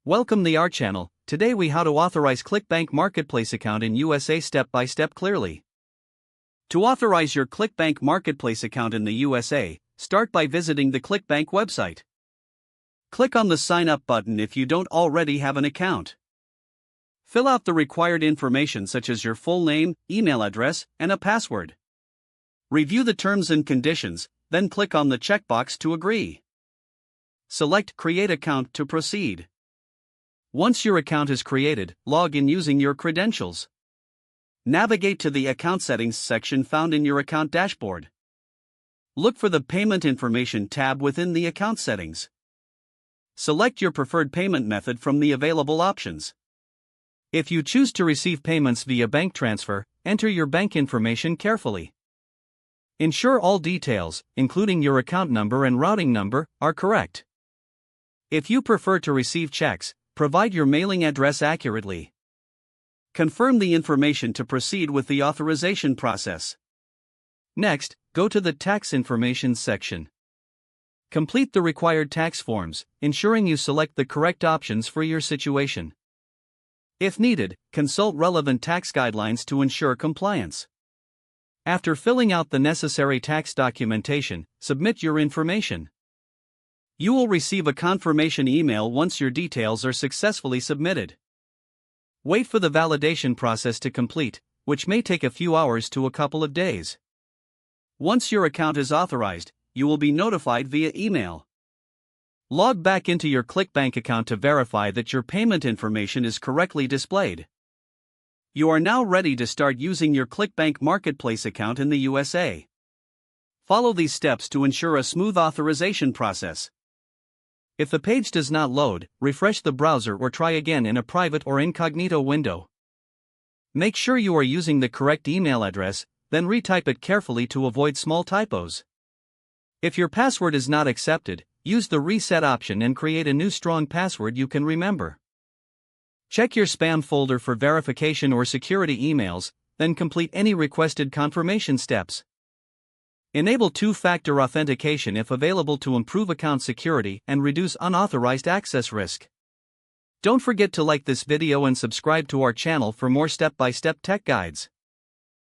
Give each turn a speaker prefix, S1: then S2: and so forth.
S1: Welcome to our channel. Today we how to authorize ClickBank Marketplace account in USA step by step clearly. To authorize your ClickBank Marketplace account in the USA, start by visiting the ClickBank website. Click on the Sign Up button if you don't already have an account. Fill out the required information such as your full name, email address, and a password. Review the terms and conditions, then click on the checkbox to agree. Select Create Account to proceed. Once your account is created, log in using your credentials. Navigate to the Account Settings section found in your account dashboard. Look for the Payment Information tab within the Account Settings. Select your preferred payment method from the available options. If you choose to receive payments via bank transfer, enter your bank information carefully. Ensure all details, including your account number and routing number, are correct. If you prefer to receive checks, provide your mailing address accurately. Confirm the information to proceed with the authorization process. Next, go to the Tax Information section. Complete the required tax forms, ensuring you select the correct options for your situation. If needed, consult relevant tax guidelines to ensure compliance. After filling out the necessary tax documentation, submit your information. You will receive a confirmation email once your details are successfully submitted. Wait for the validation process to complete, which may take a few hours to a couple of days. Once your account is authorized, you will be notified via email. Log back into your ClickBank account to verify that your payment information is correctly displayed. You are now ready to start using your ClickBank Marketplace account in the USA. Follow these steps to ensure a smooth authorization process. If the page does not load, refresh the browser or try again in a private or incognito window. Make sure you are using the correct email address, then retype it carefully to avoid small typos. If your password is not accepted, use the reset option and create a new strong password you can remember. Check your spam folder for verification or security emails, then complete any requested confirmation steps. Enable two-factor authentication if available to improve account security and reduce unauthorized access risk. Don't forget to like this video and subscribe to our channel for more step-by-step tech guides.